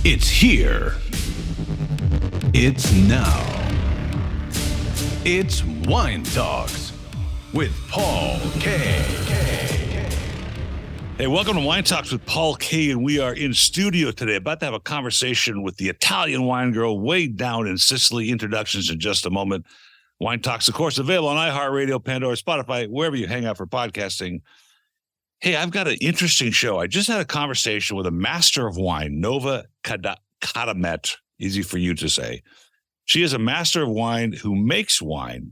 It's here. It's now. It's Wine Talks with Paul K. Hey, welcome to Wine Talks with Paul K. And we are in studio today, about to have a conversation with the Italian wine girl way down in Sicily. Introductions in just a moment. Wine Talks, of course, available on iHeartRadio, Pandora, Spotify, wherever you hang out for podcasting. Hey, I've got an interesting show. I just had a conversation with a master of wine, Nova Kadamet, easy for you to say. She is a master of wine who makes wine.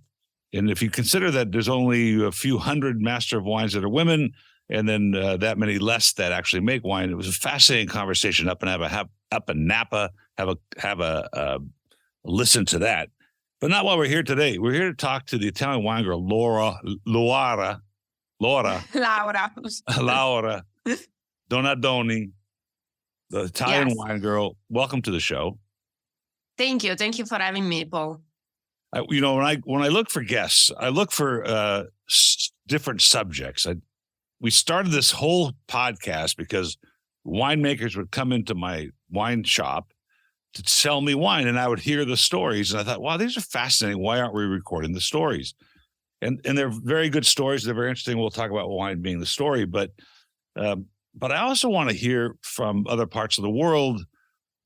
And if you consider that there's only a few hundred master of wines that are women, and then that many less that actually make wine, it was a fascinating conversation. Up in Napa, have a listen to that. But not while we're here today. We're here to talk to the Italian wine girl, Laura Donadoni, the Italian wine girl. Welcome to the show. Thank you. Thank you for having me, Paul. When I look for guests, I look for different subjects. We started this whole podcast because winemakers would come into my wine shop to sell me wine, and I would hear the stories, and I thought, wow, these are fascinating. Why aren't we recording the stories? And they're very good stories. They're very interesting. We'll talk about wine being the story, but I also want to hear from other parts of the world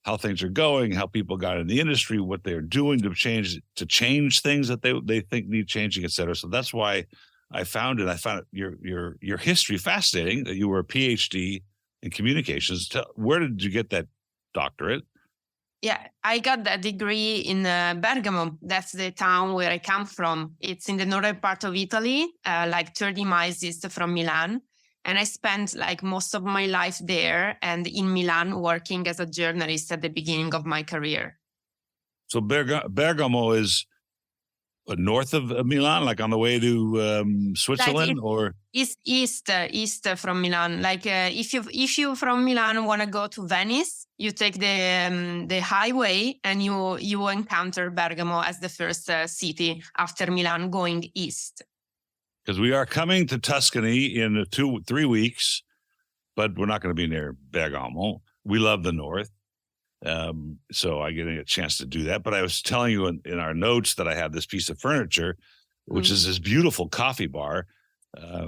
how things are going, how people got in the industry, what they're doing to change things that they think need changing, et cetera. So that's why I found your history fascinating. That you were a PhD in communications. Where did you get that doctorate? Yeah, I got that degree in Bergamo. That's the town where I come from. It's in the northern part of Italy, like 30 miles east from Milan. And I spent like most of my life there and in Milan working as a journalist at the beginning of my career. So Bergamo is north of Milan, like on the way to Switzerland, or east from Milan. Like if you from Milan want to go to Venice, you take the highway and you encounter Bergamo as the first city after Milan going east. Because we are coming to Tuscany in 3 weeks, but we're not going to be near Bergamo. We love the north. So I get a chance to do that. But I was telling you in our notes that I have this piece of furniture, which is this beautiful coffee bar,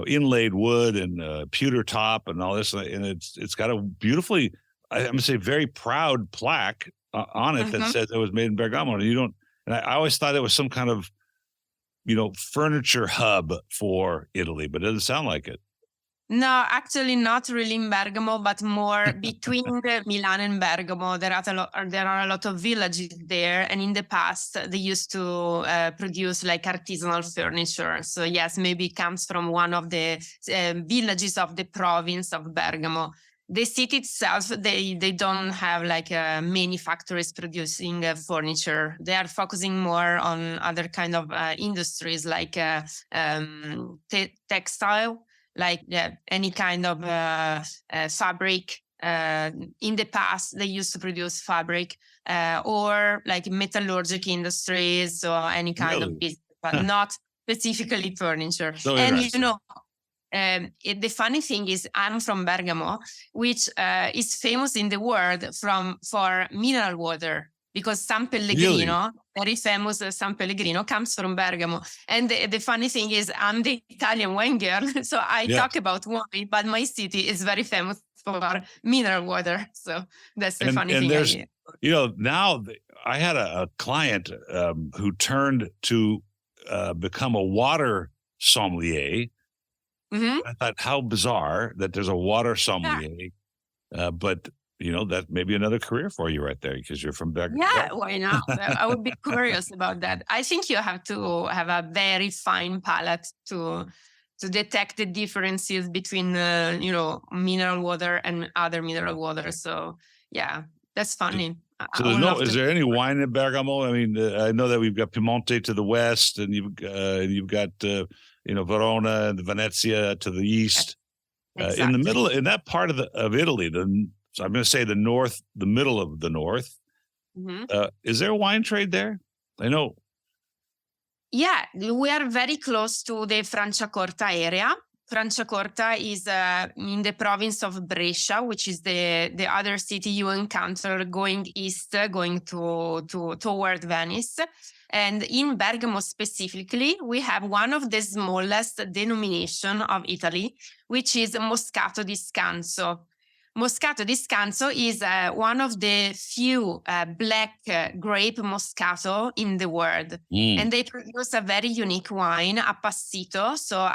inlaid wood and pewter top and all this. And it's got a beautifully, I'm going to say, very proud plaque on it that says it was made in Bergamo. And I always thought it was some kind of, furniture hub for Italy, but it doesn't sound like it. No, actually not really in Bergamo, but more between Milan and Bergamo. There are a lot of villages there. And in the past, they used to produce like artisanal furniture. So yes, maybe it comes from one of the villages of the province of Bergamo. The city itself, they don't have like many factories producing furniture. They are focusing more on other kind of industries like textile, like any kind of fabric. In the past, they used to produce fabric or like metallurgic industries or any kind of business, but not specifically furniture. So the funny thing is, I'm from Bergamo, which is famous in the world for mineral water, because San Pellegrino, very famous San Pellegrino, comes from Bergamo. And the funny thing is, I'm the Italian wine girl, so I talk about wine, but my city is very famous for mineral water. So that's the funny thing. Now I had a client who turned to become a water sommelier. Mm-hmm. I thought, how bizarre that there's a water sommelier, but that may be another career for you right there because you're from Bergamo. Yeah, why not? I would be curious about that. I think you have to have a very fine palate to detect the differences between mineral water and other mineral water. So yeah, that's funny. So is there any wine in Bergamo? I mean, I know that we've got Piemonte to the west, and you've got Verona and Venezia to the east. Exactly. In the middle, in that part of Italy, so I'm going to say the middle of the north. Mm-hmm. Is there a wine trade there? I know. Yeah, we are very close to the Franciacorta area. Franciacorta is in the province of Brescia, which is the other city you encounter going east, going toward Venice. And in Bergamo specifically, we have one of the smallest denomination of Italy, which is Moscato di Scanso. Moscato di Scanso is one of the few black grape Moscato in the world. And they produce a very unique wine, a passito, so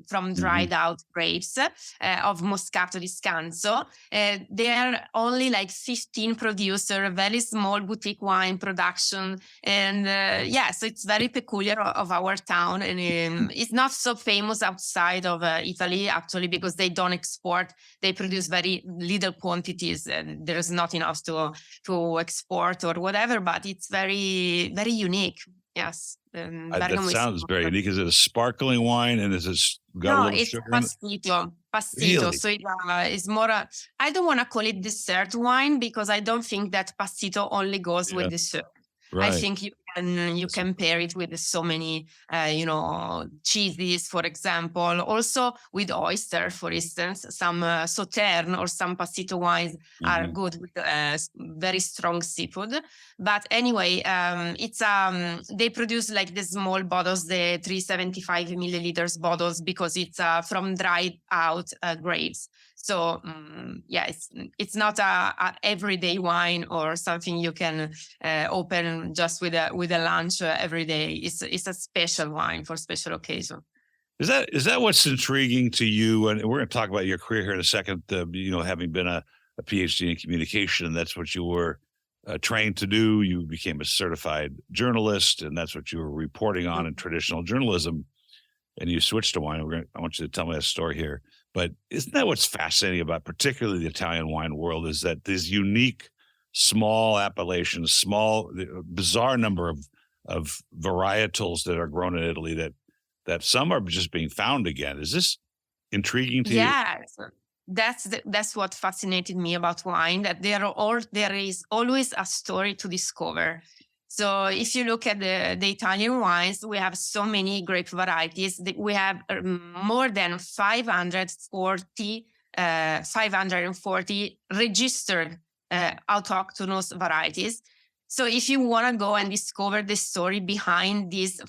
from dried out grapes of Moscato di Scanso. There are only like 15 producers, very small boutique wine production. And so it's very peculiar of our town. And it's not so famous outside of Italy, actually, because they don't export. They produce very little quantities, and there's not enough to export or whatever, but it's very, very unique. Yes. That sounds very unique. Is it a sparkling wine, and is it got a little sugar in it? Passito. Really? So it's more, I don't want to call it dessert wine, because I don't think that passito only goes with dessert. Right. I think you can pair it with so many, cheeses, for example. Also with oyster, for instance, some Sauterne or some passito wines are good with very strong seafood. But anyway, it's they produce like the small bottles, the 375 milliliters bottles, because it's from dried out grapes. So it's not a everyday wine or something you can open just with a lunch every day. It's a special wine for special occasion. Is that what's intriguing to you? And we're going to talk about your career here in a second. Having been a PhD in communication, and that's what you were trained to do. You became a certified journalist, and that's what you were reporting on in traditional journalism. And you switched to wine. I want you to tell me that story here. But isn't that what's fascinating about particularly the Italian wine world, is that these unique, small appellations, bizarre number of varietals that are grown in Italy that some are just being found again. Is this intriguing to you? Yeah, that's what fascinated me about wine, that there is always a story to discover. So if you look at the Italian wines, we have so many grape varieties. We have more than 540 registered autochthonous varieties. So if you want to go and discover the story behind these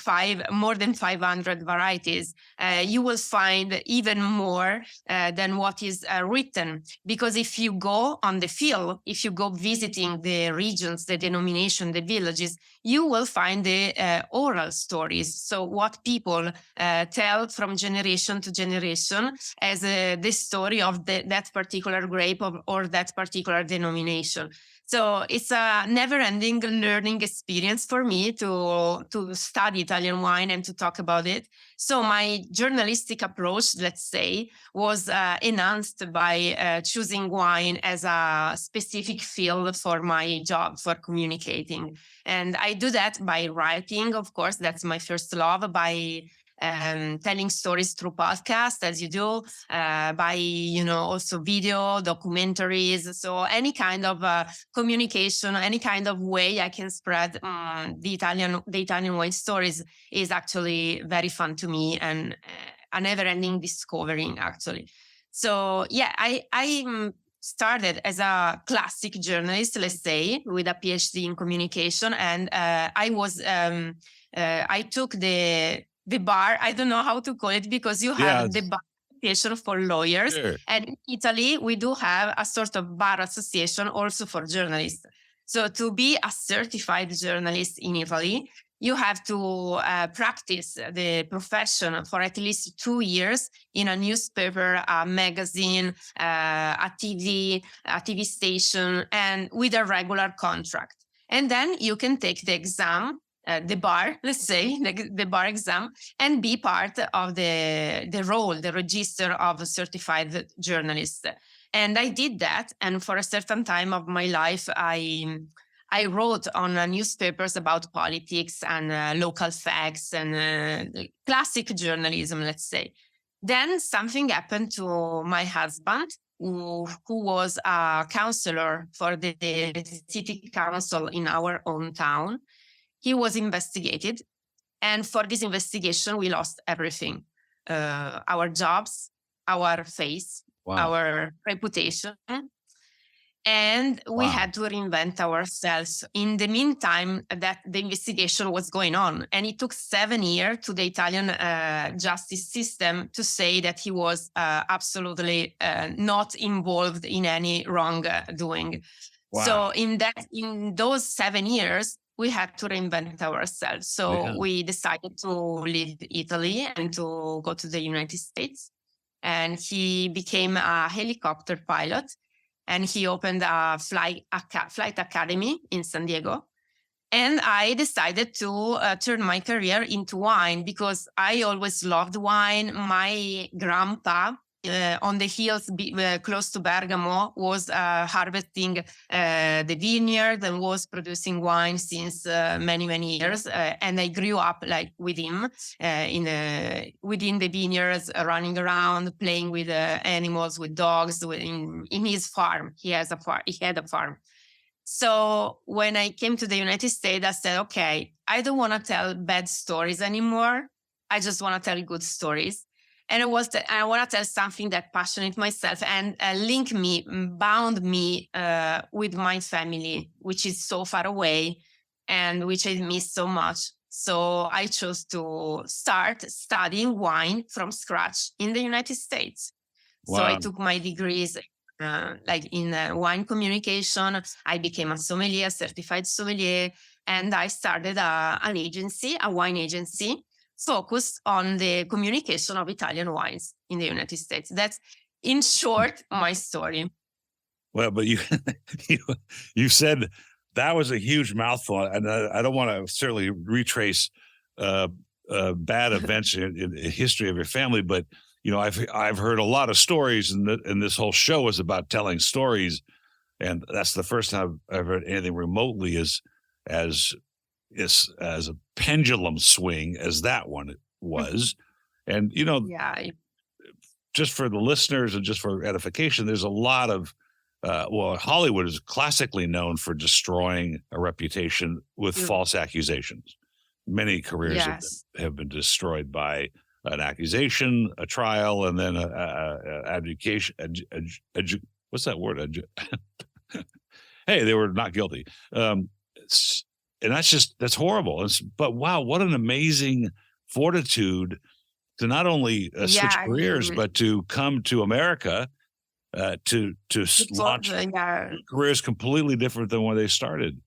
more than 500 varieties, you will find even more than what is written. Because if you go on the field, if you go visiting the regions, the denomination, the villages, you will find the oral stories. So what people tell from generation to generation as the story of that particular grape or that particular denomination. So it's a never-ending learning experience for me to study Italian wine and to talk about it. So my journalistic approach, let's say, was enhanced by choosing wine as a specific field for my job, for communicating. And I do that by writing, of course. That's my first love, by telling stories through podcasts, as you do, by also video, documentaries. So any kind of communication, any kind of way I can spread the Italian wine stories is actually very fun to me, and a never-ending discovering, actually. So I started as a classic journalist, let's say, with a PhD in communication, and I took the bar, I don't know how to call it, because you have the bar association for lawyers. Sure. And in Italy, we do have a sort of bar association also for journalists. So to be a certified journalist in Italy, you have to practice the profession for at least 2 years in a newspaper, a magazine, a TV station, and with a regular contract. And then you can take the exam, the bar, let's say, the bar exam, and be part of the role, the register of a certified journalist. And I did that. And for a certain time of my life, I wrote on newspapers about politics and local facts and classic journalism, let's say. Then something happened to my husband, who was a counselor for the city council in our own town. He was investigated, and for this investigation, we lost everything. our jobs, our face, our reputation. And we had to reinvent ourselves. In the meantime, that the investigation was going on, and it took 7 years to the Italian justice system to say that he was absolutely not involved in any wrongdoing. So in those 7 years, we had to reinvent ourselves. So we decided to leave Italy and to go to the United States. And he became a helicopter pilot. And he opened a flight academy in San Diego. And I decided to turn my career into wine because I always loved wine. My grandpa on the hills close to Bergamo was harvesting the vineyard and was producing wine since many, many years. And I grew up like with him within the vineyards, running around, playing with animals, with dogs, in his farm. He had a farm. So when I came to the United States, I said, okay, I don't want to tell bad stories anymore. I just want to tell good stories. And I want to tell something that passionate myself and bound me with my family, which is so far away and which I miss so much. So I chose to start studying wine from scratch in the United States. Wow. So I took my degrees in wine communication. I became a sommelier, certified sommelier, and I started a wine agency, focused on the communication of Italian wines in the United States. That's, in short, my story. Well, but you said that was a huge mouthful, and I don't want to certainly retrace bad events in the history of your family, but I've heard a lot of stories, and this whole show is about telling stories, and that's the first time I've heard anything remotely as a pendulum swing as that one was. And just for the listeners and just for edification, there's a lot of Hollywood is classically known for destroying a reputation with false accusations. Many careers have been destroyed by an accusation, a trial, and then adjudication. What's that word? Hey, they were not guilty. And that's horrible. But wow, what an amazing fortitude to not only switch careers, but to come to America to launch careers completely different than when they started.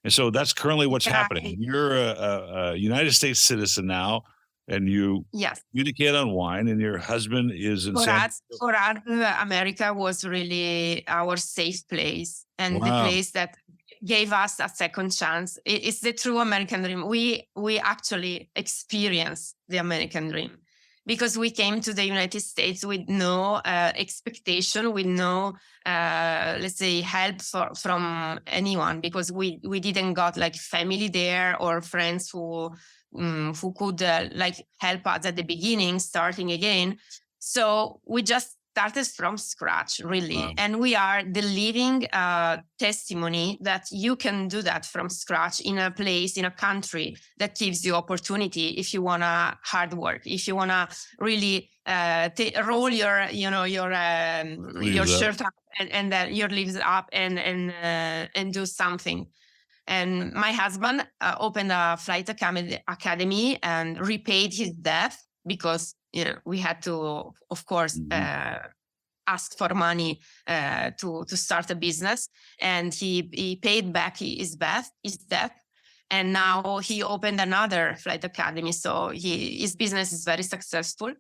And so that's currently what's happening. You're a United States citizen now, and you communicate on wine, and your husband is in San Diego. For us, America was really our safe place, and the place that gave us a second chance. It's the true American dream. We actually experienced the American dream because we came to the United States with no expectation, with no, let's say, help from anyone, because we didn't got like family there or friends who could help us at the beginning, starting again. So we just started from scratch, really. Wow. And we are the living testimony that you can do that from scratch in a place, in a country that gives you opportunity if you want to hard work, if you want to really roll your shirt up and your sleeves up and do something. And my husband opened a flight academy and repaid his debt because we had to, of course, ask for money to start a business, and he paid back his debt, and now he opened another flight academy. So his business is very successful,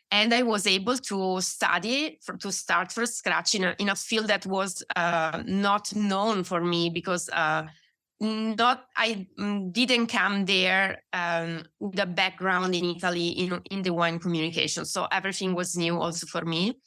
and I was able to to start from scratch in a field that was not known for me because. I didn't come there with a background in Italy in the wine communication, so everything was new also for me.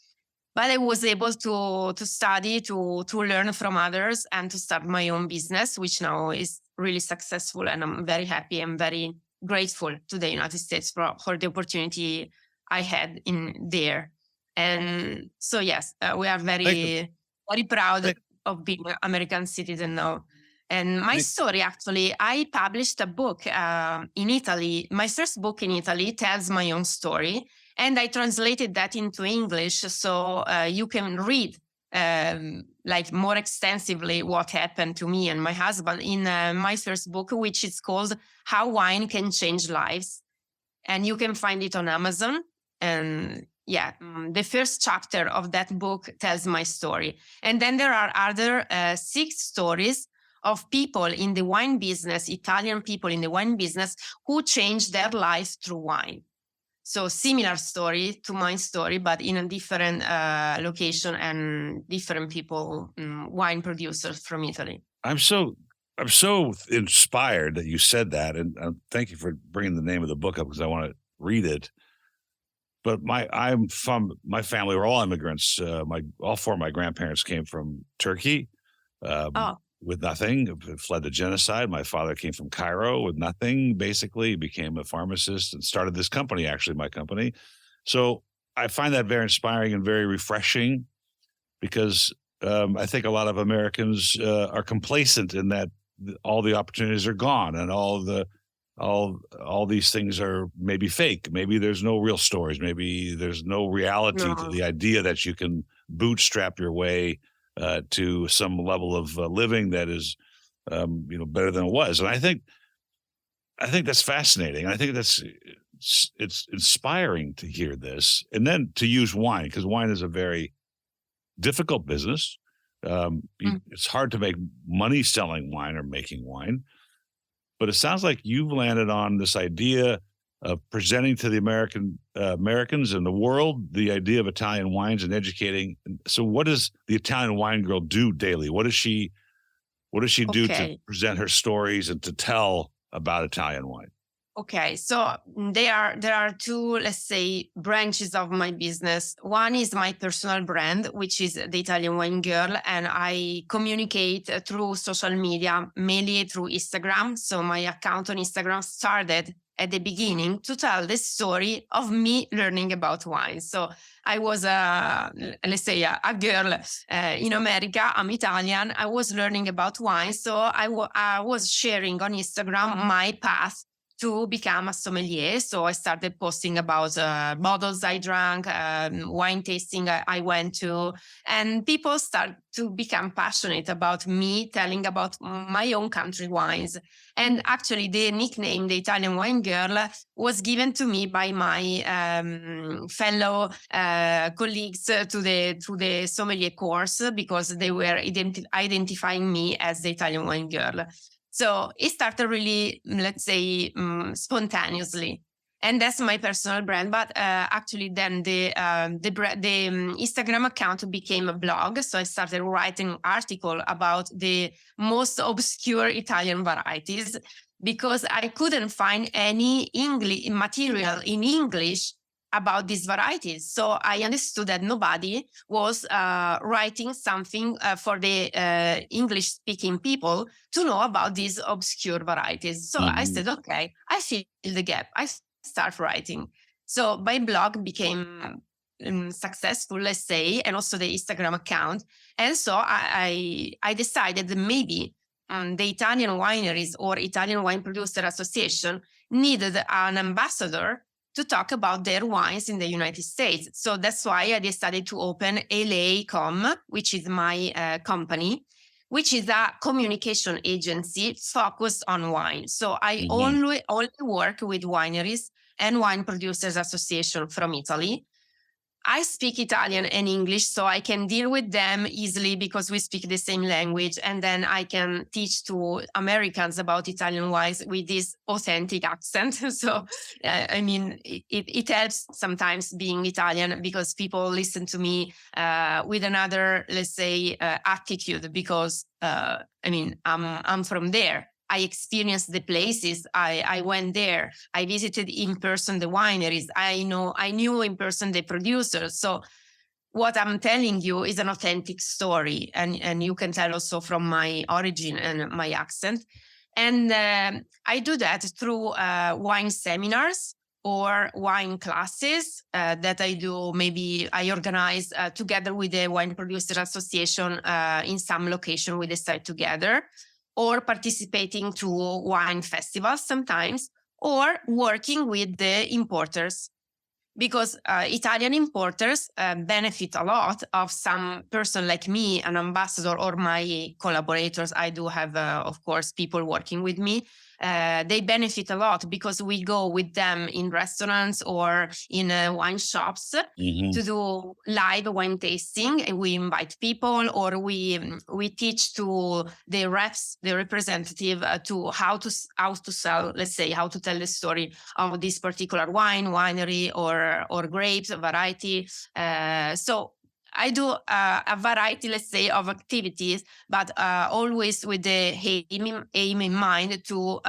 But I was able to study, to learn from others, and to start my own business, which now is really successful, and I'm very happy and very grateful to the United States for the opportunity I had in there. And so yes, we are very very proud of being an American citizen now. And my story, actually, I published a book in Italy. My first book in Italy tells my own story. And I translated that into English, so you can read like more extensively what happened to me and my husband in my first book, which is called How Wine Can Change Lives. And you can find it on Amazon. And the first chapter of that book tells my story. And then there are other 6 stories of people in the wine business, Italian people in the wine business, who changed their life through wine. So similar story to my story, but in a different location and different people, wine producers from Italy. I'm so inspired that you said that, and thank you for bringing the name of the book up because I want to read it. But I'm from my family. We're all immigrants. All 4 of my grandparents came from Turkey with nothing, fled the genocide. My father came from Cairo with nothing. Basically, became a pharmacist and started this company. Actually, my company. So I find that very inspiring and very refreshing because I think a lot of Americans are complacent in that all the opportunities are gone and all these things are maybe fake. Maybe there's no real stories. Maybe there's no reality to the idea that you can bootstrap your way to some level of living that is, better than it was. And I think that's fascinating. I think it's inspiring to hear this, and then to use wine, because wine is a very difficult business. It's hard to make money selling wine or making wine. But it sounds like you've landed on this idea of presenting to the Americans and the world the idea of Italian wines and educating. So what does the Italian wine girl do daily? What does she do to present her stories and to tell about Italian wine? Okay, so there are 2, let's say, branches of my business. One is my personal brand, which is the Italian Wine Girl, and I communicate through social media, mainly through Instagram. So my account on Instagram started at the beginning to tell the story of me learning about wine. So I was a girl in America. I'm Italian. I was learning about wine. So I was sharing on Instagram my path to become a sommelier. So I started posting about bottles I drank, wine tasting I went to, and people start to become passionate about me telling about my own country wines. And actually the nickname, the Italian Wine Girl, was given to me by my fellow colleagues through the sommelier course, because they were identifying me as the Italian Wine Girl. So it started really, let's say, spontaneously. And that's my personal brand. But actually then the Instagram account became a blog. So I started writing article about the most obscure Italian varieties, because I couldn't find any English material in English about these varieties. So I understood that nobody was writing something for the English-speaking people to know about these obscure varieties. So I said, okay, I fill the gap. I start writing. So my blog became successful, let's say, and also the Instagram account. And so I decided that maybe the Italian wineries or Italian Wine Producer Association needed an ambassador to talk about their wines in the United States. So that's why I decided to open LA.com, which is my company, which is a communication agency focused on wine. So I only work with wineries and wine producers association from Italy. I speak Italian and English, so I can deal with them easily because we speak the same language. And then I can teach to Americans about Italian wines with this authentic accent. So, it helps sometimes being Italian, because people listen to me with another, let's say, attitude, because, I'm from there. I experienced the places. I went there. I visited in person the wineries. I knew in person the producers. So what I'm telling you is an authentic story. And you can tell also from my origin and my accent. And I do that through wine seminars or wine classes that I do. Maybe I organize together with the Wine Producer Association in some location. We decide together, or participating to wine festivals sometimes, or working with the importers. because Italian importers benefit a lot of some person like me, an ambassador, or my collaborators. I do have, of course, people working with me. They benefit a lot because we go with them in restaurants or in wine shops to do live wine tasting, and we invite people, or we teach to the reps, the representative, to how to sell, let's say, how to tell the story of this particular winery or grapes variety. So I do a variety, let's say, of activities, but always with the aim in mind to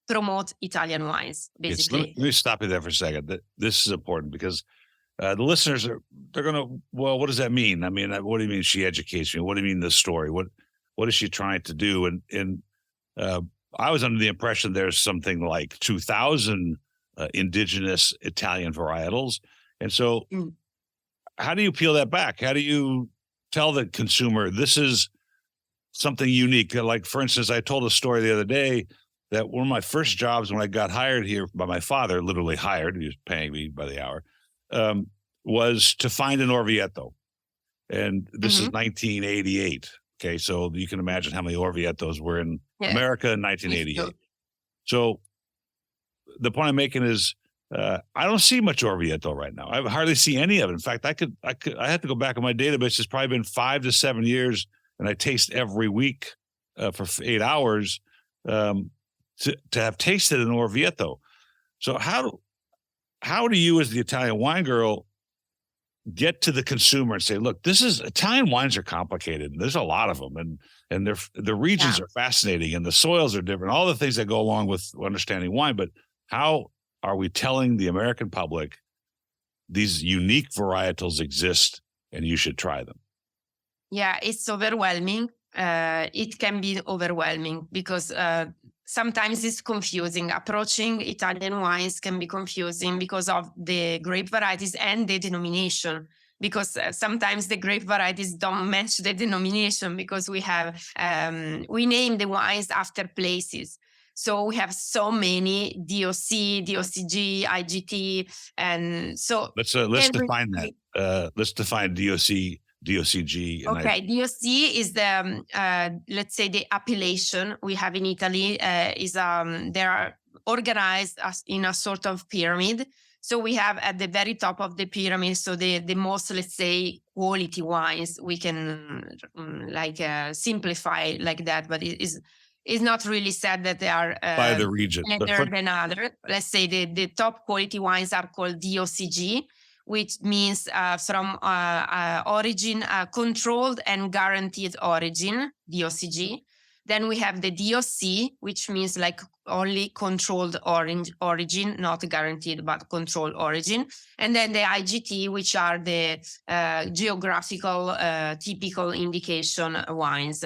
promote Italian wines, basically. Let me stop you there for a second. This is important because the listeners they're going to, well, what does that mean? I mean, what do you mean she educates me? What do you mean the story? What is she trying to do? And I was under the impression there's something like 2,000 indigenous Italian varietals. And so how do you peel that back? How do you tell the consumer this is something unique? Like, for instance, I told a story the other day that one of my first jobs when I got hired here by my father, literally hired, he was paying me by the hour, was to find an Orvieto. And this is 1988. Okay, so you can imagine how many Orvietos were in America in 1988. So the point I'm making is I don't see much Orvieto right now. I hardly see any of it. In fact, I had to go back in my database. It's probably been 5 to 7 years, and I taste every week for 8 hours to have tasted an Orvieto. So how do you, as the Italian wine girl, get to the consumer and say, look, Italian wines are complicated. And there's a lot of them, and the regions are fascinating, and the soils are different, all the things that go along with understanding wine. But how are we telling the American public these unique varietals exist and you should try them? Yeah, it's overwhelming. It can be overwhelming because sometimes it's confusing. Approaching Italian wines can be confusing because of the grape varieties and the denomination. Because sometimes the grape varieties don't match the denomination because we name the wines after places. So we have so many DOC, DOCG, IGT, and so let's define that. Let's define DOC, DOCG. Okay, DOC is the let's say the appellation we have in Italy. They are organized in a sort of pyramid. So we have at the very top of the pyramid, so the most, let's say, quality wines. We can simplify like that, but it's not really said that they are by the region better than other. Let's say the top quality wines are called DOCG, which means from origin, controlled and guaranteed origin, DOCG. Then we have the DOC, which means like only controlled origin, not guaranteed, but controlled origin. And then the IGT, which are the geographical typical indication wines.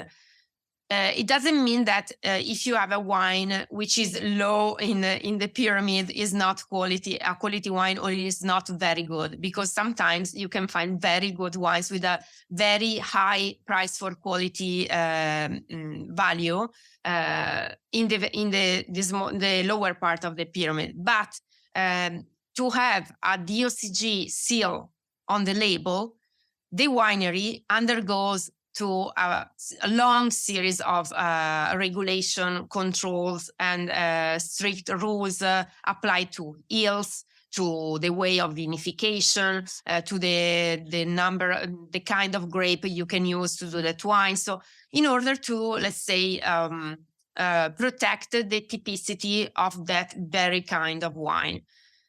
It doesn't mean that if you have a wine which is low in the pyramid is not a quality wine, or is not very good, because sometimes you can find very good wines with a very high price for quality value in the lower part of the pyramid. But to have a DOCG seal on the label, the winery undergoes to a long series of regulation controls and strict rules applied to yields, to the way of vinification, to the number, the kind of grape you can use to do that wine. So in order to, let's say, protect the typicity of that very kind of wine.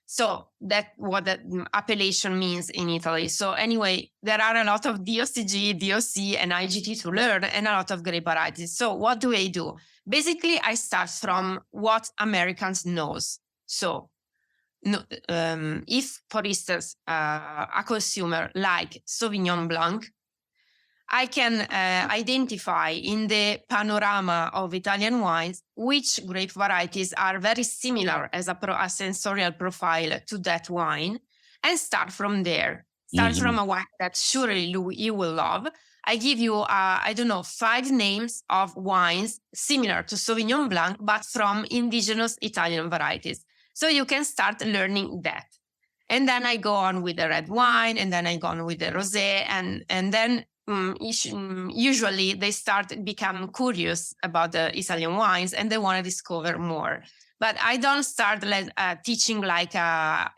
So that's what the appellation means in Italy. So anyway, there are a lot of DOCG, DOC, and IGT to learn, and a lot of grape varieties. So what do I do? Basically, I start from what Americans knows. So if, for instance, a consumer like Sauvignon Blanc, I can identify in the panorama of Italian wines which grape varieties are very similar as a sensorial profile to that wine, and start from there. Start from a wine that surely you will love. I give you, 5 names of wines similar to Sauvignon Blanc, but from indigenous Italian varieties. So you can start learning that. And then I go on with the red wine, and then I go on with the rosé, and then usually they become curious about the Italian wines, and they want to discover more. But I don't start teaching like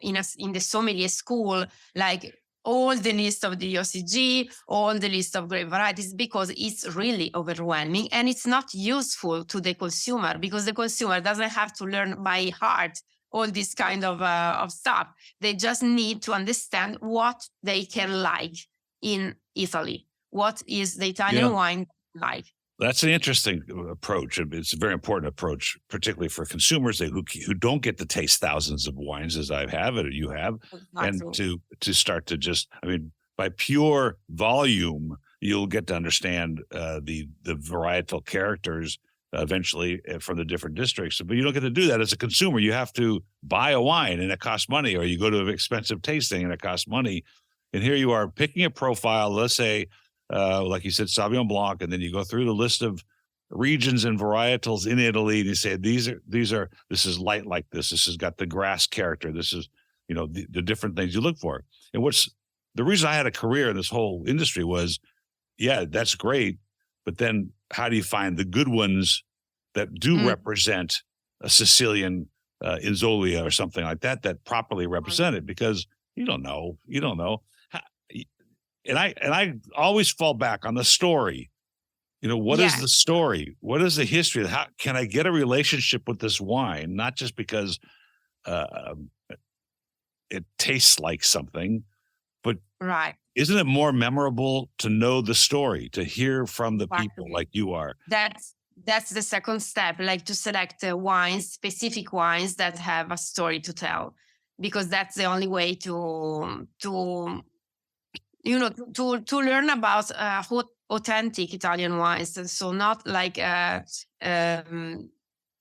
in the sommelier school, like all the list of the OCG, all the list of grape varieties, because it's really overwhelming and it's not useful to the consumer, because the consumer doesn't have to learn by heart all this kind of stuff. They just need to understand what they can like in Italy. What is the Italian wine like? That's an interesting approach. It's a very important approach, particularly for consumers who don't get to taste thousands of wines as I have or you have, and to start to just, I mean, by pure volume, you'll get to understand the varietal characters eventually from the different districts. But you don't get to do that as a consumer. You have to buy a wine and it costs money, or you go to an expensive tasting and it costs money. And here you are picking a profile, let's say, like you said, Sauvignon Blanc, and then you go through the list of regions and varietals in Italy, and you say this is light like this has got the grass character, this is, you know, the different things you look for. And what's the reason I had a career in this whole industry was, yeah, that's great, but then how do you find the good ones that do represent a Sicilian Inzolia or something like that properly represent it? Because you don't know. And I always fall back on the story. You know, what is the story? What is the history? How can I get a relationship with this wine? Not just because it tastes like something, but isn't it more memorable to know the story, to hear from the people like you are? That's the second step, like to select specific wines that have a story to tell, because that's the only way to learn about authentic Italian wines. And so not like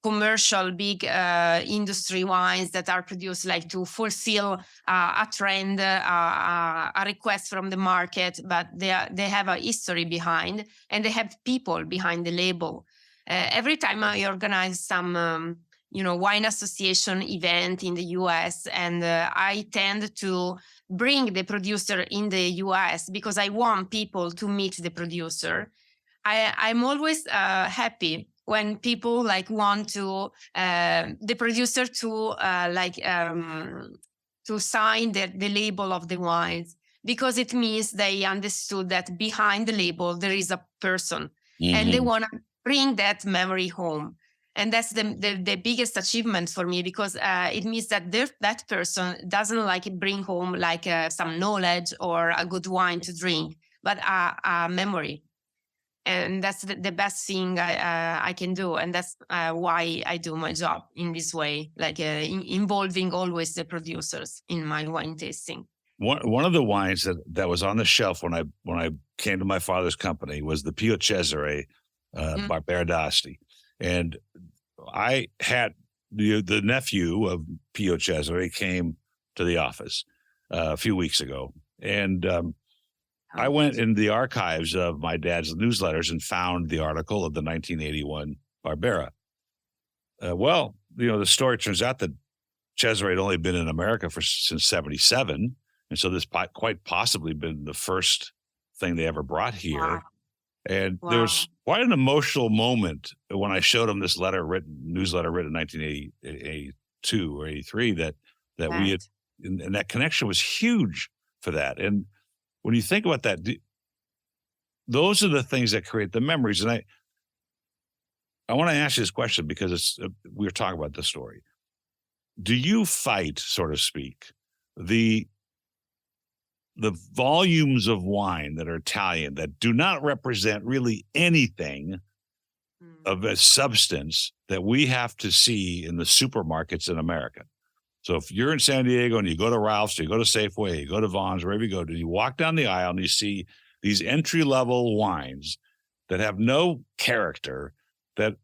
commercial big industry wines that are produced like to fulfill a trend, a request from the market, but they have a history behind, and they have people behind the label. Every time I organize some wine association event in the US, and I tend to bring the producer in the US because I want people to meet the producer. I'm always happy when people like want to the producer to to sign the label of the wines, because it means they understood that behind the label there is a person, and they want to bring that memory home. And that's the biggest achievement for me, because it means that that person doesn't like bring home like some knowledge or a good wine to drink, but a memory. And that's the best thing I can do. And that's why I do my job in this way, like involving always the producers in my wine tasting. One of the wines that was on the shelf when I came to my father's company was the Pio Cesare Barbera d'Asti. And I had the nephew of Pio Cesare came to the office a few weeks ago. And I went in the archives of my dad's newsletters and found the article of the 1981 Barbera. The story turns out that Cesare had only been in America since 1977. And so this quite possibly been the first thing they ever brought here. Wow. And there was quite an emotional moment when I showed him this newsletter written in 1982 or 83 that we had, and that connection was huge for that. And when you think about that, those are the things that create the memories. And I want to ask you this question because we were talking about the story. Do you fight, so to speak, the volumes of wine that are Italian that do not represent really anything of a substance that we have to see in the supermarkets in America? So if you're in San Diego and you go to Ralph's, you go to Safeway, you go to Vaughn's, wherever you go to, you walk down the aisle and you see these entry-level wines that have no character, that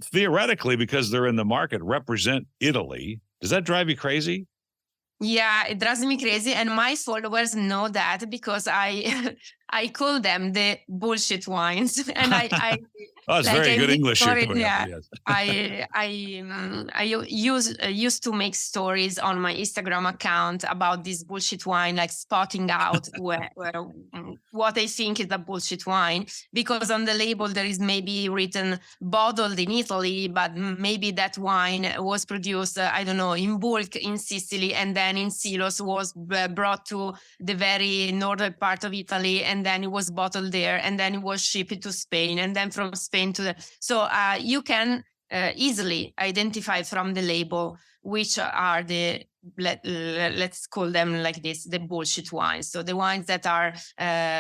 theoretically, because they're in the market, represent Italy. Does that drive you crazy? Yeah, it drives me crazy, and my followers know that because I I call them the bullshit wines, and I Oh, it's like very I good make English you're stories. coming up Yeah, with. Yes. I used to make stories on my Instagram account about this bullshit wine, like spotting out what I think is a bullshit wine, because on the label there is maybe written bottled in Italy, but maybe that wine was produced, I don't know, in bulk in Sicily, and then in silos was brought to the very northern part of Italy, and then it was bottled there, and then it was shipped to Spain, and then from Spain to the. So you can easily identify from the label which are the, let's call them like this, the bullshit wines. So the wines that are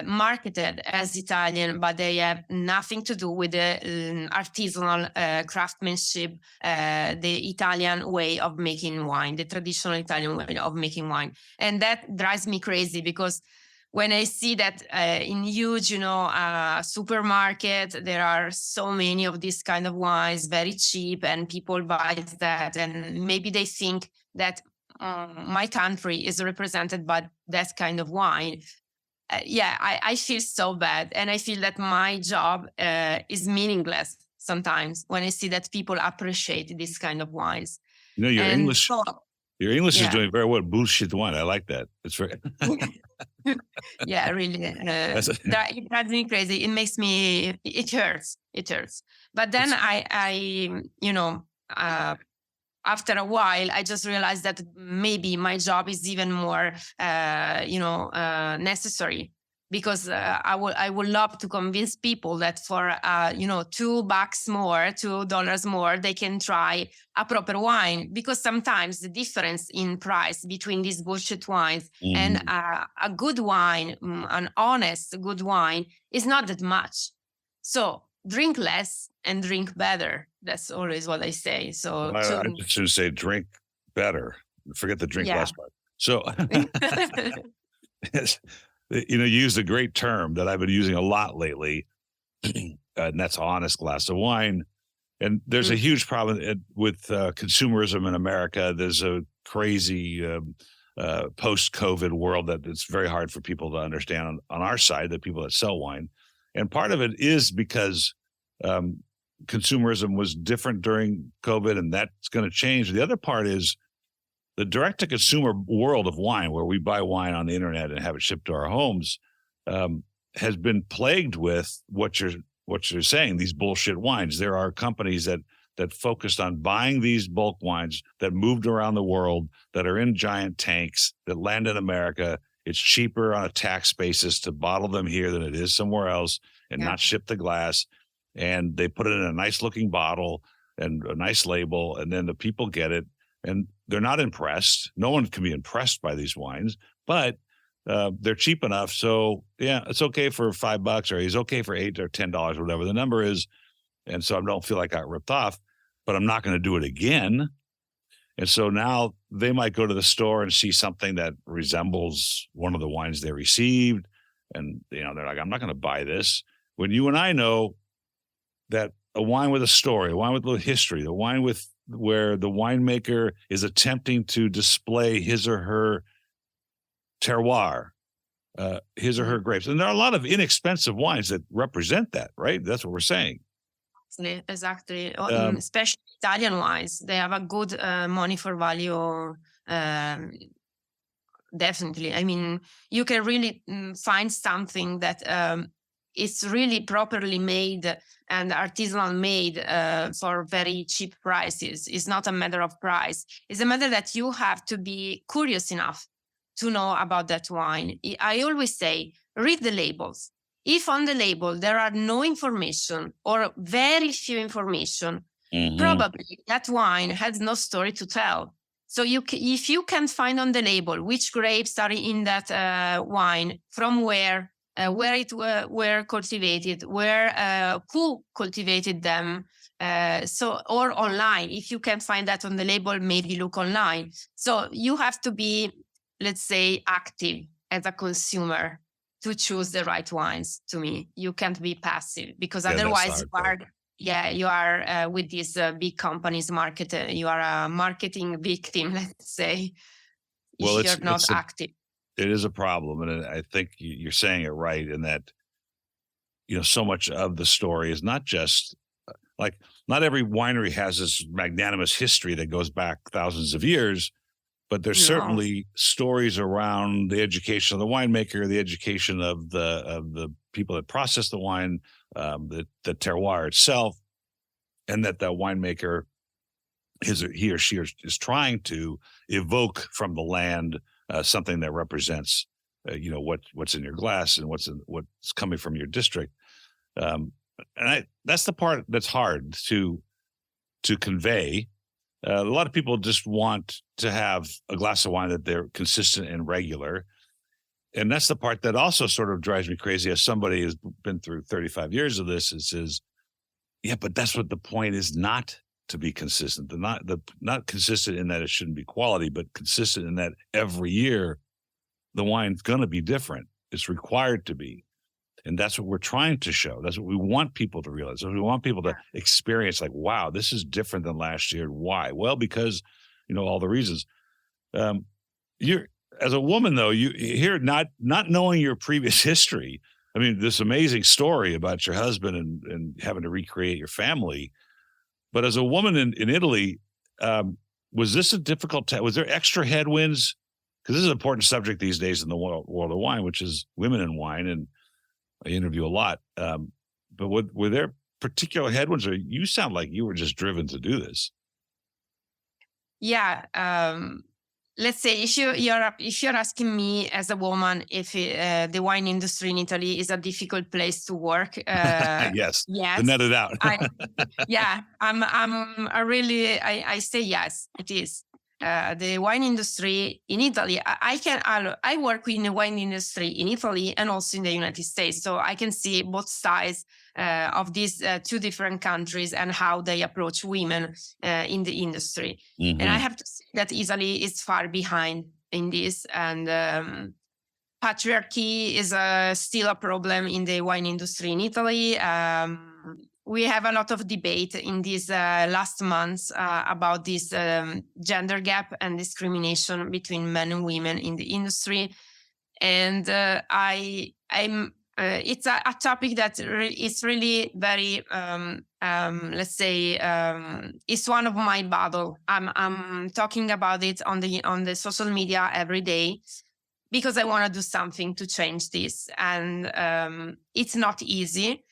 marketed as Italian, but they have nothing to do with the artisanal craftsmanship, the Italian way of making wine, the traditional Italian way of making wine. And that drives me crazy, because when I see that in huge, supermarket, there are so many of these kind of wines, very cheap, and people buy that, and maybe they think that my country is represented by that kind of wine. I feel so bad, and I feel that my job is meaningless sometimes when I see that people appreciate this kind of wines. Your English. Your English is doing very well. Bullshit wine. I like that. It's very. Yeah, really. It drives me crazy. It makes me. It hurts. It hurts. But then after a while, I just realized that maybe my job is even more, necessary, because I would love to convince people that for $2 more, $2 more, they can try a proper wine, because sometimes the difference in price between these bullshit wines and a good wine, an honest good wine, is not that much. So drink less and drink better. That's always what I say. So I should say drink better. Forget the drink less part. So you used a great term that I've been using a lot lately, and that's honest glass of wine. And there's a huge problem with consumerism in America. There's a crazy post-COVID world that it's very hard for people to understand on our side, the people that sell wine. And part of it is because consumerism was different during COVID, and that's going to change. The other part is the direct-to-consumer world of wine, where we buy wine on the internet and have it shipped to our homes, has been plagued with what you're saying, these bullshit wines. There are companies that focused on buying these bulk wines that moved around the world, that are in giant tanks, that land in America. It's cheaper on a tax basis to bottle them here than it is somewhere else, and not ship the glass. And they put it in a nice looking bottle and a nice label, and then the people get it, and they're not impressed. No one can be impressed by these wines, but they're cheap enough. So yeah, it's okay for $5, or it's okay for $8 or $10, whatever the number is. And so I don't feel like I got ripped off, but I'm not going to do it again. And so now they might go to the store and see something that resembles one of the wines they received. And, they're like, I'm not going to buy this. When you and I know that a wine with a story, a wine with a little history, the wine where the winemaker is attempting to display his or her terroir, his or her grapes. And there are a lot of inexpensive wines that represent that, right? That's what we're saying. Exactly. Especially Italian wines. They have a good money for value. Definitely. I mean, you can really find something that it's really properly made and artisanal made for very cheap prices. It's not a matter of price. It's a matter that you have to be curious enough to know about that wine. I always say, read the labels. If on the label there are no information or very few information, probably that wine has no story to tell. So if you can find on the label which grapes are in that wine, from where it were cultivated, who cultivated them, or online, if you can find that on the label, maybe look online. So you have to be, let's say, active as a consumer to choose the right wines. To me, you can't be passive, because otherwise you are with these big companies you are a marketing victim, let's say, if you're not active. It is a problem, and I think you're saying it right in that, so much of the story is not just like, not every winery has this magnanimous history that goes back thousands of years, but there's certainly stories around the education of the winemaker, the education of the people that process the wine, the terroir itself, and that winemaker, he or she is trying to evoke from the land something that represents, what's in your glass and what's coming from your district. And that's the part that's hard to convey. A lot of people just want to have a glass of wine that they're consistent and regular. And that's the part that also sort of drives me crazy as somebody who's been through 35 years of this. It says, yeah, but that's what the point is, not to be consistent. Not consistent in that it shouldn't be quality, but consistent in that every year the wine's going to be different. It's required to be. And that's what we're trying to show. That's what we want people to realize. We want people to experience, like, wow, this is different than last year. Why? Well, because, all the reasons. You're, as a woman, though, you hear not knowing your previous history. I mean, this amazing story about your husband and having to recreate your family. But as a woman in Italy, was this a difficult time? Was there extra headwinds? Because this is an important subject these days in the world of wine, which is women in wine. And I interview a lot. But were there particular headwinds, or you sound like you were just driven to do this? Yeah. Let's say if you're asking me as a woman if the wine industry in Italy is a difficult place to work, yes, to net it out. I say yes, it is. The wine industry in Italy, I work in the wine industry in Italy and also in the United States. So I can see both sides of these two different countries and how they approach women in the industry. Mm-hmm. And I have to say that Italy is far behind in this. And patriarchy is still a problem in the wine industry in Italy. We have a lot of debate in these last months about this gender gap and discrimination between men and women in the industry. And it's a topic that is really very, let's say, it's one of my battle. I'm talking about it on the social media every day because I want to do something to change this. And it's not easy.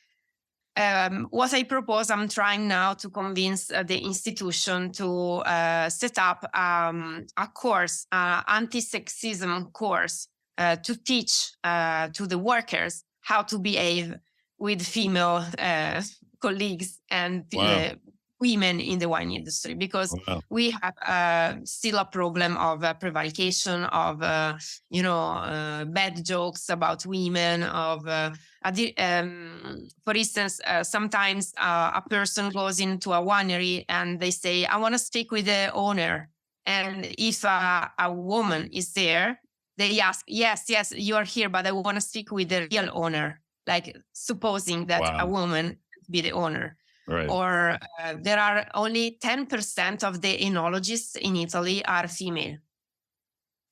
What I propose, I'm trying now to convince the institution to set up a course, anti-sexism course, to teach to the workers how to behave with female colleagues and women in the wine industry, because we have still a problem of prevarication, of bad jokes about women, of for instance, sometimes a person goes into a winery and they say, I want to speak with the owner. And if a woman is there, they ask, yes, you are here, but I want to speak with the real owner, like supposing that a woman be the owner. Right. Or there are only 10% of the enologists in Italy are female.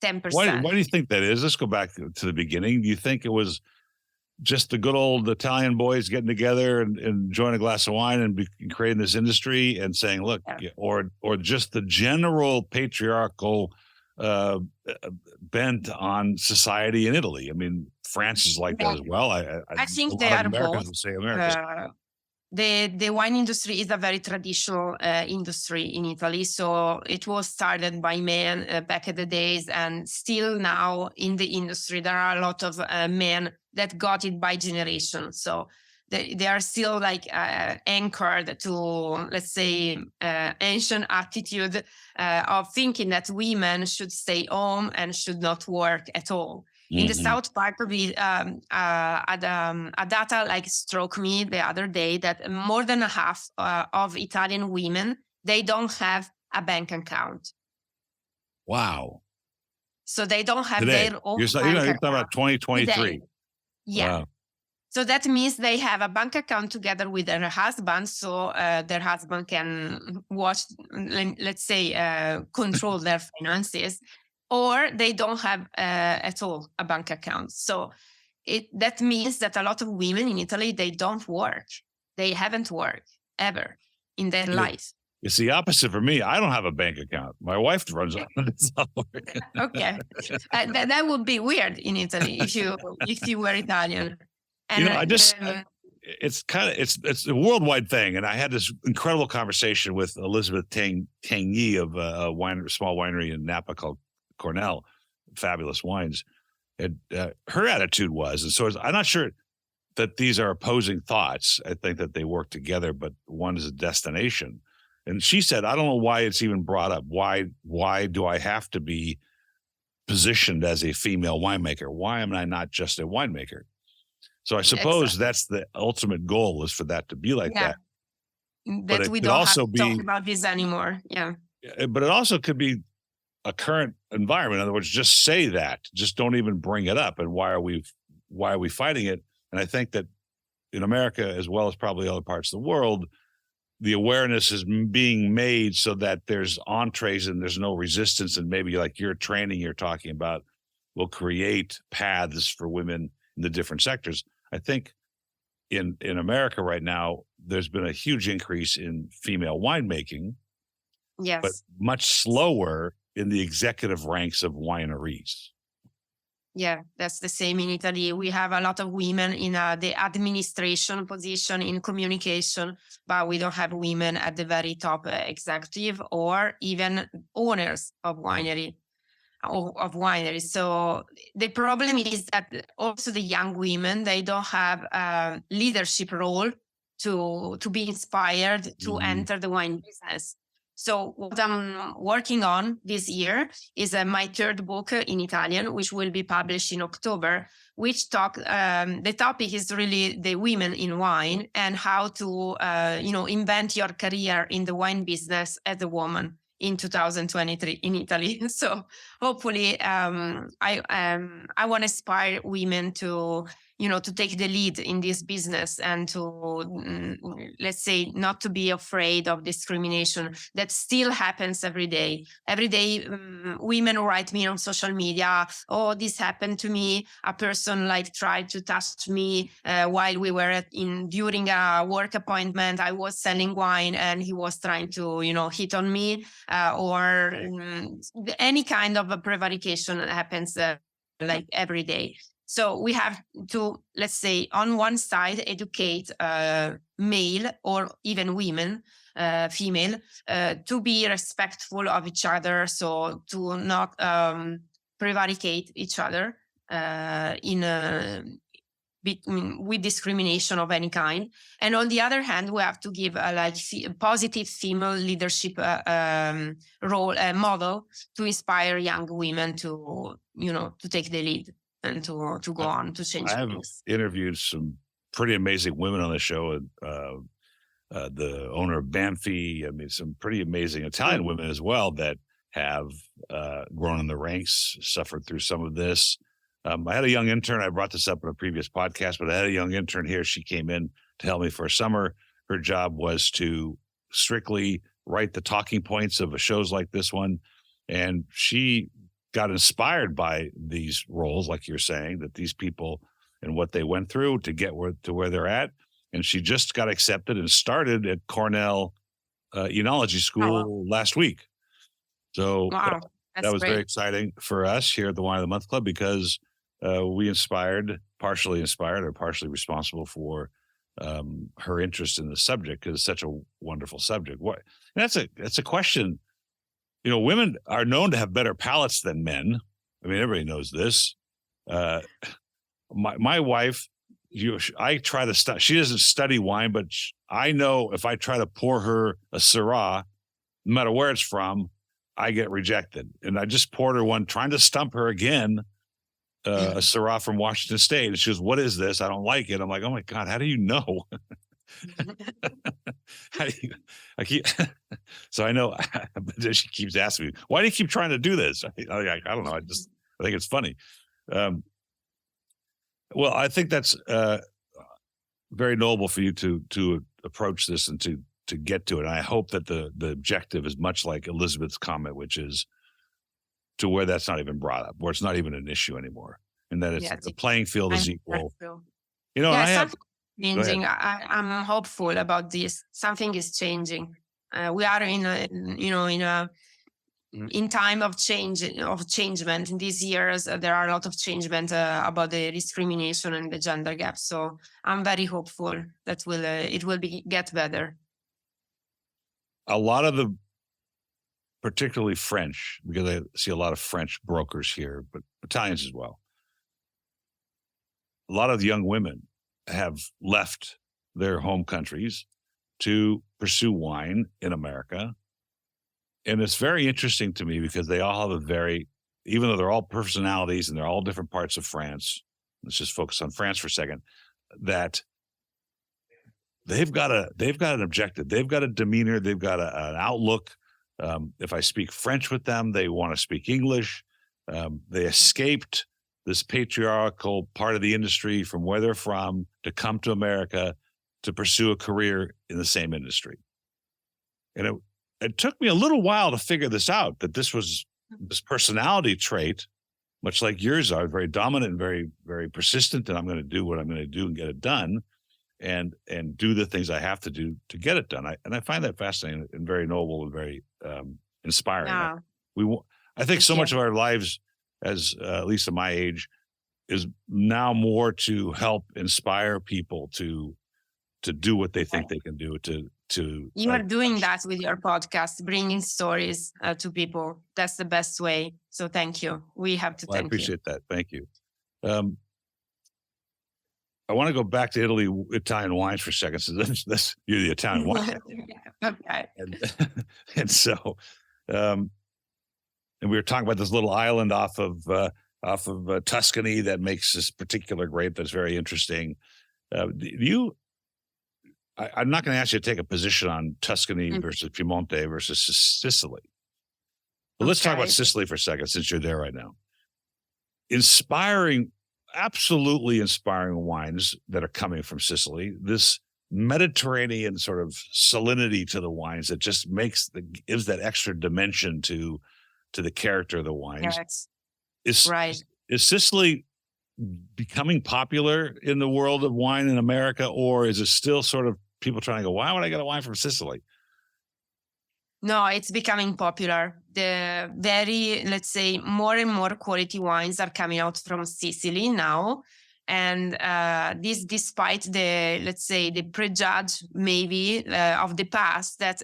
10%. Why do you think that is? Let's go back to the beginning. Do you think it was just the good old Italian boys getting together and enjoying a glass of wine and creating this industry and saying, look, or just the general patriarchal bent on society in Italy? I mean, France is like that as well. I think they are both. The wine industry is a very traditional industry in Italy. So it was started by men back in the days, and still now in the industry, there are a lot of men that got it by generation. So they are still like anchored to, let's say, ancient attitude of thinking that women should stay home and should not work at all. In the south part of it, a data like struck me the other day that more than half of Italian women, they don't have a bank account. Wow. So they don't have Today. their own You're talking about 2023. Today. Yeah. Wow. So that means they have a bank account together with their husband, so their husband can watch, let's say, control their finances. or they don't have at all a bank account. So that means that a lot of women in Italy, they don't work. They haven't worked ever in their life. It's the opposite for me. I don't have a bank account. My wife runs on it. Okay, that would be weird in Italy if you were Italian. And it's a worldwide thing. And I had this incredible conversation with Elizabeth Tanguy of a small winery in Napa called Cornell, fabulous wines. And her attitude was, and so I'm not sure that these are opposing thoughts. I think that they work together, but one is a destination. And she said, I don't know why it's even brought up. Why do I have to be positioned as a female winemaker? Why am I not just a winemaker? So I suppose that's the ultimate goal, is for that to be like that. That we don't have to talk about this anymore. Yeah. But it also could be a current environment. In other words, just say that. Just don't even bring it up. And why are we fighting it? And I think that in America, as well as probably other parts of the world, the awareness is being made so that there's entrees and there's no resistance. And maybe like your training you're talking about will create paths for women in the different sectors. I think in America right now, there's been a huge increase in female winemaking, yes, but much slower in the executive ranks of wineries. Yeah, that's the same in Italy. We have a lot of women in the administration position in communication, but we don't have women at the very top executive or even owners of wineries. So the problem is that also the young women, they don't have a leadership role to be inspired to enter the wine business. So what I'm working on this year is my third book in Italian, which will be published in October, which the topic is really the women in wine and how to, invent your career in the wine business as a woman in 2023 in Italy. So hopefully I want to inspire women to take the lead in this business and to, let's say, not to be afraid of discrimination that still happens every day. Every day, women write me on social media, oh, this happened to me. A person tried to touch me while we were during a work appointment. I was selling wine and he was trying to, hit on me or any kind of prevarication happens every day. So we have to, let's say, on one side, educate male or even women, female, to be respectful of each other. So to not prevaricate each other with discrimination of any kind. And on the other hand, we have to give a positive female leadership role model to inspire young women to take the lead and to go on to change things. I have interviewed some pretty amazing women on the show. The owner of Banfi, some pretty amazing Italian women as well that have grown in the ranks, suffered through some of this. I had a young intern. I brought this up in a previous podcast, but I had a young intern here. She came in to help me for a summer. Her job was to strictly write the talking points of shows like this one. And she got inspired by these roles, like you're saying, that these people and what they went through to get where they're at. And she just got accepted and started at Cornell Enology School last week. So that was great. Very exciting for us here at the Wine of the Month Club, because we partially inspired or partially responsible for her interest in the subject, because it's such a wonderful subject. That's a question. Women are known to have better palates than men. Everybody knows this. My wife, I try to study. She doesn't study wine, but I know if I try to pour her a Syrah, no matter where it's from, I get rejected. And I just poured her one, trying to stump her again, a Syrah from Washington State. And she goes, "What is this? I don't like it." I'm like, "Oh my God, how do you know?" So I know, but she keeps asking me, "Why do you keep trying to do this?" I don't know. I think it's funny. Well, I think that's very noble for you to approach this and to get to it. And I hope that the objective is much like Elizabeth's comment, which is to where that's not even brought up, where it's not even an issue anymore, and that it's the playing field is equal. You know, yeah, changing. I'm hopeful about this. Something is changing. We are in time of changement. In these years, there are a lot of changement about the discrimination and the gender gap. So I'm very hopeful that it will get better. A lot of the, particularly French, because I see a lot of French brokers here, but Italians as well. A lot of young women have left their home countries to pursue wine in America. And it's very interesting to me because they all have even though they're all personalities and they're all different parts of France, let's just focus on France for a second, that they've got an objective. They've got a demeanor. They've got an outlook. If I speak French with them, they want to speak English. They escaped this patriarchal part of the industry from where they're from to come to America to pursue a career in the same industry. And it took me a little while to figure this out, that this personality trait, much like yours are, very dominant and very, very persistent, and I'm going to do what I'm going to do and get it done, and do the things I have to do to get it done. I find that fascinating and very noble and very inspiring. Yeah. I think so much of our lives, as at least at my age, is now more to help inspire people to do what they think they can do. You are doing that with your podcast, bringing stories to people. That's the best way. So thank you. We have to thank you. I appreciate that. Thank you. I want to go back to Italian wines for a second. So you're the Italian wine. Okay. And so, and we were talking about this little island off of Tuscany that makes this particular grape that's very interesting. I'm not going to ask you to take a position on Tuscany versus Piemonte versus Sicily. But let's talk about Sicily for a second, since you're there right now. Absolutely inspiring wines that are coming from Sicily. This Mediterranean sort of salinity to the wines that just gives that extra dimension to the character of the wines. Yes. Is Sicily becoming popular in the world of wine in America, or is it still sort of people trying to go, why would I get a wine from Sicily? No, it's becoming popular. The let's say, more and more quality wines are coming out from Sicily now. And this despite the prejudge maybe of the past that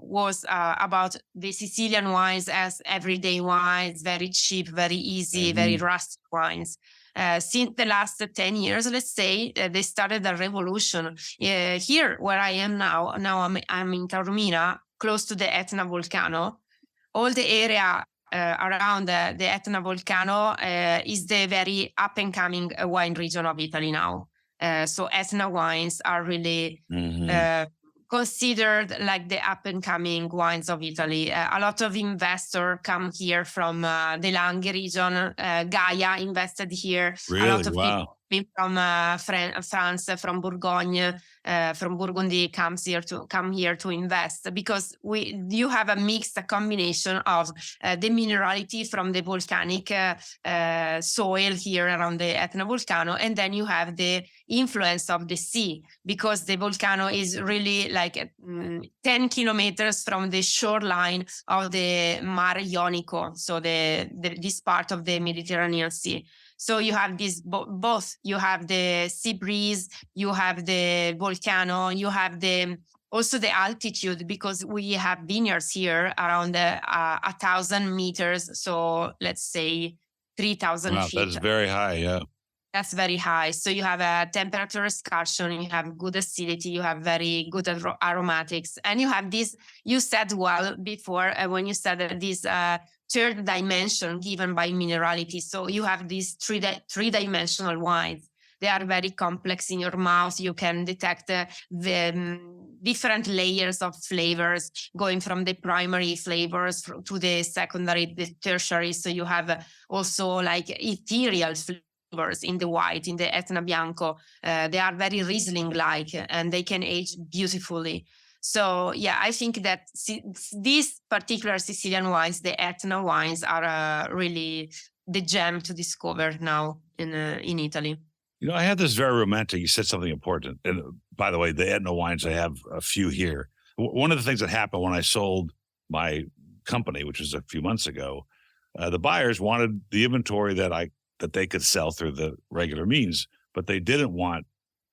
was about the Sicilian wines as everyday wines, very cheap, very easy, very rustic wines. Since the last 10 years, let's say, they started a revolution. Here, where I am now I'm in Taormina, close to the Etna volcano. All the area around the Etna volcano is the very up-and-coming wine region of Italy now. So Etna wines are really considered like the up-and-coming wines of Italy. A lot of investors come here from the Langhe region. Gaia invested here. Really? A lot of Wow. people from France, from Bourgogne, from Burgundy come here to invest, because you have a combination of the minerality from the volcanic soil here around the Etna volcano, and then you have the influence of the sea, because the volcano is really like 10 kilometers from the shoreline of the Mar Ionico, so this part of the Mediterranean Sea. So you have this both. You have the sea breeze, you have the volcano, you have also the altitude, because we have vineyards here around 1,000 meters. So let's say 3,000 feet. That's very high, yeah. That's very high. So you have a temperature escalation, you have good acidity, you have very good aromatics, and you have this. You said well before when you said that this third dimension given by minerality. So you have these three-dimensional wines. They are very complex in your mouth. You can detect the different layers of flavors, going from the primary flavors to the secondary, the tertiary. So you have also like ethereal flavors in the white, in the Etna Bianco. They are very Riesling-like, and they can age beautifully. So yeah, I think that these particular Sicilian wines, the Etna wines, are really the gem to discover now in Italy. I had this very romantic, you said something important. And by the way, the Etna wines, I have a few here. One of the things that happened when I sold my company, which was a few months ago, the buyers wanted the inventory that they could sell through the regular means, but they didn't want,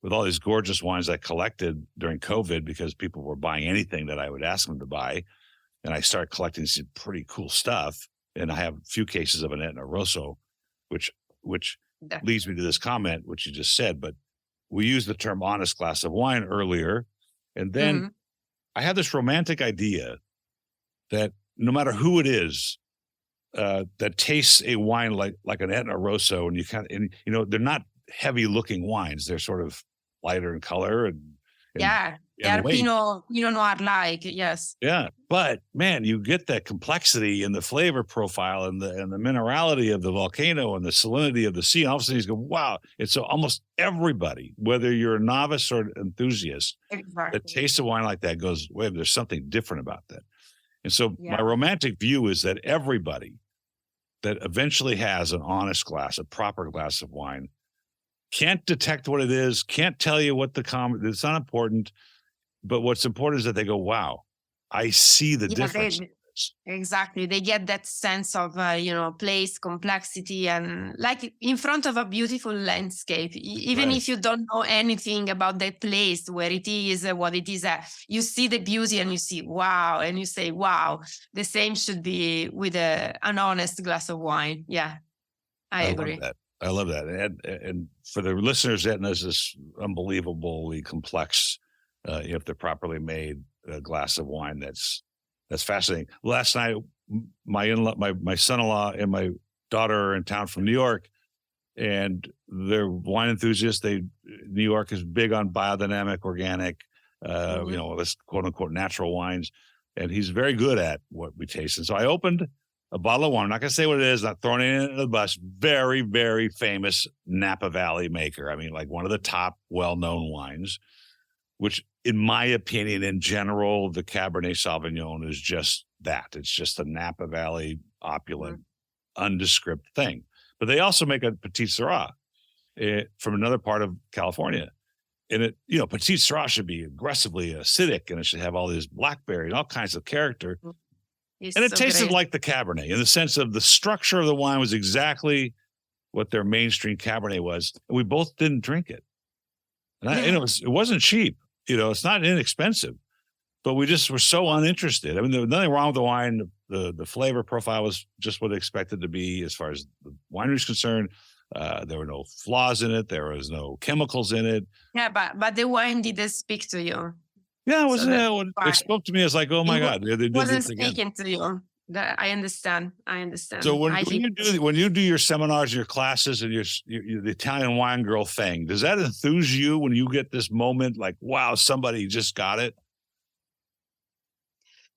with all these gorgeous wines I collected during COVID, because people were buying anything that I would ask them to buy. And I started collecting some pretty cool stuff. And I have a few cases of an Etna Rosso, which leads me to this comment, which you just said, but we used the term honest glass of wine earlier. And then I had this romantic idea that no matter who it is, that tastes a wine like an Etna Rosso, and they're not heavy looking wines. They're sort of lighter in color and they're Pinot Noir-like, yes. Yeah, but man, you get that complexity in the flavor profile and the minerality of the volcano and the salinity of the sea. And all of a sudden, you go, wow! It's so almost everybody, whether you're a novice or enthusiast, that tastes a wine like that goes, wait, there's something different about that. And so my romantic view is that everybody that eventually has an honest glass, a proper glass of wine, can't detect what it is, can't tell you what it's not important, but what's important is that they go, wow, I see the difference. Exactly. They get that sense of, place, complexity, and like in front of a beautiful landscape, even if you don't know anything about that place, where it is, what it is, you see the beauty and you see, wow. And you say, wow, the same should be with an honest glass of wine. Yeah, I agree. I love that. And for the listeners, Etna's this unbelievably complex, if they're properly made, a glass of wine that's fascinating. Last night, my son-in-law and my daughter are in town from New York, and they're wine enthusiasts. New York is big on biodynamic, organic, this quote unquote natural wines, and he's very good at what we taste. And so I opened a bottle of wine. I'm not going to say what it is, not throwing it into the bus. Very, very famous Napa Valley maker. I mean, like one of the top well-known wines, which in my opinion, in general, the Cabernet Sauvignon is just that. It's just a Napa Valley opulent, undescript thing. But they also make a Petit Syrah from another part of California. And Petit Syrah should be aggressively acidic, and it should have all these blackberry and all kinds of character. And it tasted like the Cabernet in the sense of the structure of the wine was exactly what their mainstream Cabernet was. And we both didn't drink it. And it wasn't cheap. It's not inexpensive, but we just were so uninterested. I mean, there was nothing wrong with the wine. The flavor profile was just what it expected to be as far as the winery is concerned. There were no flaws in it. There was no chemicals in it. Yeah, but the wine didn't speak to you. Yeah, it spoke to me as like, oh my God, they did wasn't this again. Speaking to you. I understand. So when you do your seminars, your classes, and your the Italian wine girl thing, does that enthuse you when you get this moment like, wow, somebody just got it?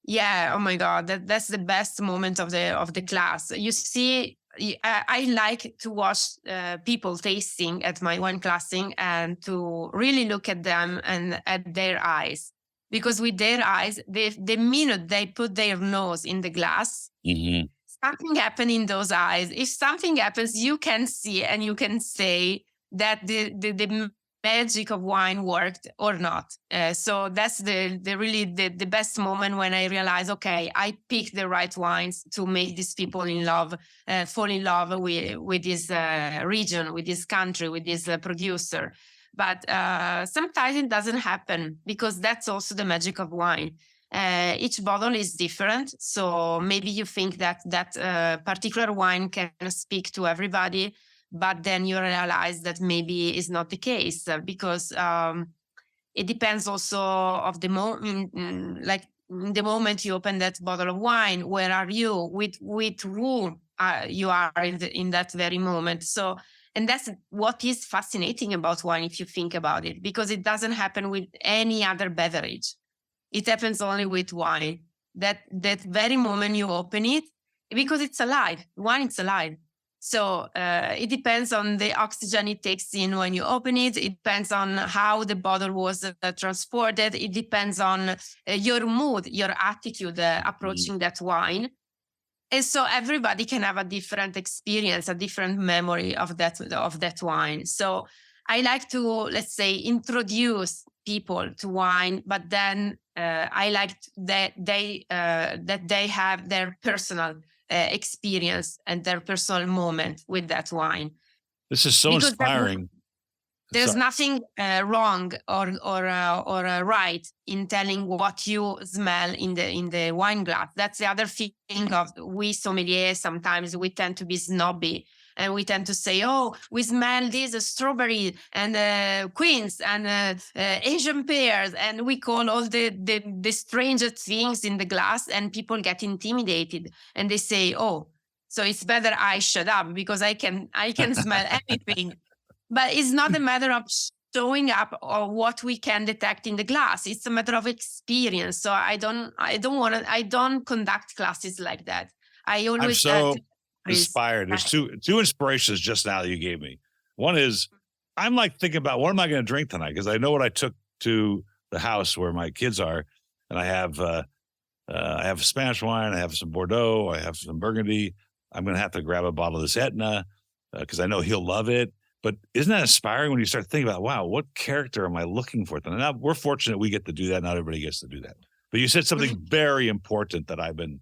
Yeah. Oh my God, that's the best moment of the class. You see, I like to watch people tasting at my wine classing and to really look at them and at their eyes. Because with their eyes, the minute they put their nose in the glass, something happened in those eyes. If something happens, you can see and you can say that the magic of wine worked or not. So that's the really the best moment when I realize, okay, I picked the right wines to make these people fall in love with this region, with this country, with this producer. But sometimes it doesn't happen because that's also the magic of wine. Each bottle is different. So maybe you think that particular wine can speak to everybody, but then you realize that maybe it's not the case because it depends also of the moment. Like the moment you open that bottle of wine, where are you? With who you are in that very moment? So. And that's what is fascinating about wine, if you think about it, because it doesn't happen with any other beverage. It happens only with wine. That very moment you open it, because it's alive. Wine is alive. So it depends on the oxygen it takes in when you open it. It depends on how the bottle was transported. It depends on your mood, your attitude approaching that wine. And so everybody can have a different experience, a different memory of that wine. So I like to, let's say, introduce people to wine, but then I like that they have their personal experience and their personal moment with that wine. This is so inspiring. There's nothing wrong or right in telling what you smell in the wine glass. That's the other thing of we sommeliers. Sometimes we tend to be snobby and we tend to say, "Oh, we smell this strawberry and quince and Asian pears," and we call all the strangest things in the glass, and people get intimidated and they say, "Oh, so it's better I shut up because I can smell anything." But it's not a matter of showing up or what we can detect in the glass. It's a matter of experience. So I don't conduct classes like that. I always I'm so inspired. There's two inspirations just now that you gave me. One is I'm like thinking about what am I going to drink tonight? Because I know what I took to the house where my kids are, and I have Spanish wine, I have some Bordeaux, I have some Burgundy. I'm going to have to grab a bottle of this Etna because I know he'll love it. But isn't that inspiring when you start thinking about, wow, what character am I looking for? And now we're fortunate we get to do that. Not everybody gets to do that. But you said something very important that I've been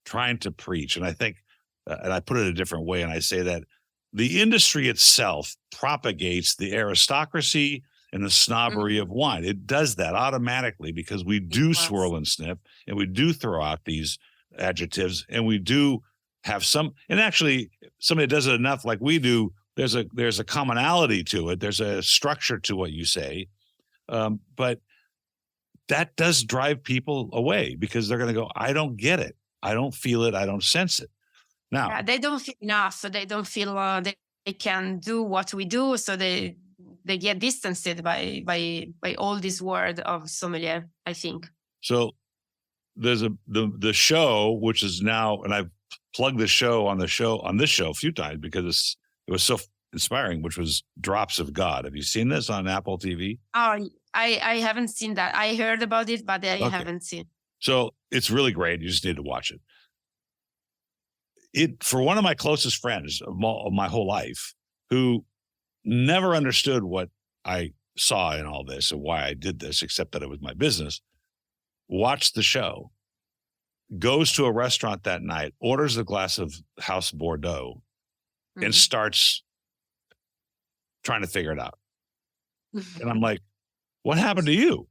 trying to preach. And I think, and I put it a different way, and I say that the industry itself propagates the aristocracy and the snobbery of wine. It does that automatically because we do swirl and snip, and we do throw out these adjectives, and we do have some, and actually somebody does it enough like we do, there's a commonality to it. There's a structure to what you say. But that does drive people away because they're going to go, I don't get it. I don't feel it. I don't sense it. Now, they don't feel enough. So they don't feel they can do what we do. So they get distanced by all this word of sommelier, I think. So there's the show, which is now, and I've plugged the show on this show a few times because it was so inspiring, which was Drops of God. Have you seen this on Apple TV? Oh, I haven't seen that. I heard about it, but I haven't seen. So it's really great. You just need to watch it. For one of my closest friends of my whole life, who never understood what I saw in all this and why I did this, except that it was my business, watched the show, goes to a restaurant that night, orders a glass of House Bordeaux, and starts trying to figure it out. And I'm like, what happened to you?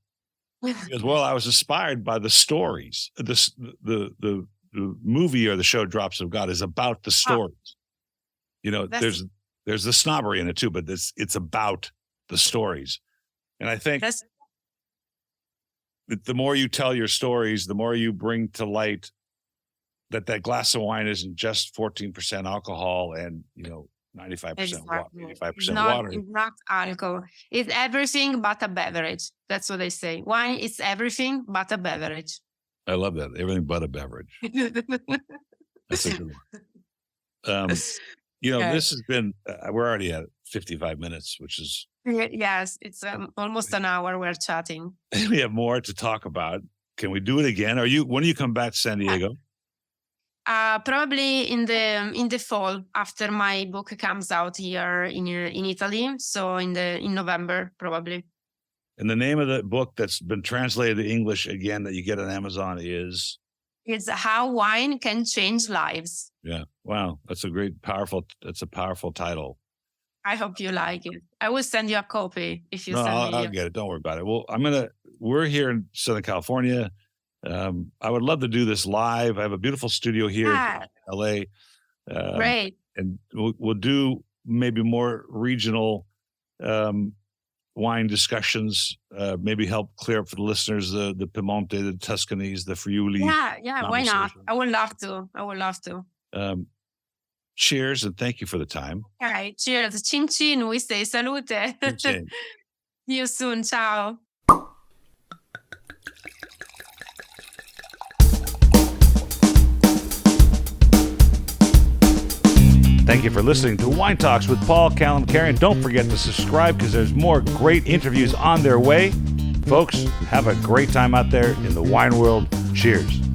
He goes, well, I was inspired by the stories. The movie or the show Drops of God is about the stories. You know, there's the snobbery in it too, but it's about the stories. And I think that the more you tell your stories, the more you bring to light that glass of wine isn't just 14% alcohol and, 95% water, 85% water. It's not alcohol. It's everything but a beverage. That's what they say. Wine is everything but a beverage. I love that. Everything but a beverage. That's a good one. This has been, we're already at 55 minutes, which is. Yes, it's almost an hour we're chatting. We have more to talk about. Can we do it again? When do you come back to San Diego? Probably in the fall after my book comes out here in Italy. So in November, probably. And the name of the book that's been translated to English again that you get on Amazon is? It's How Wine Can Change Lives. Yeah. Wow. That's a powerful title. I hope you like it. I will send you a copy if you send me. I'll get it. Don't worry about it. Well, we're here in Southern California. I would love to do this live. I have a beautiful studio here in LA. Great. And we'll do maybe more regional wine discussions, maybe help clear up for the listeners the Piemonte, the Tuscanys, the Friuli. Yeah, why not? I would love to. Cheers, and thank you for the time. All right, cheers. Cin cin, we say salute. See you soon. Ciao. Thank you for listening to Wine Talks with Paul Kalamkarian. Don't forget to subscribe because there's more great interviews on their way. Folks, have a great time out there in the wine world. Cheers.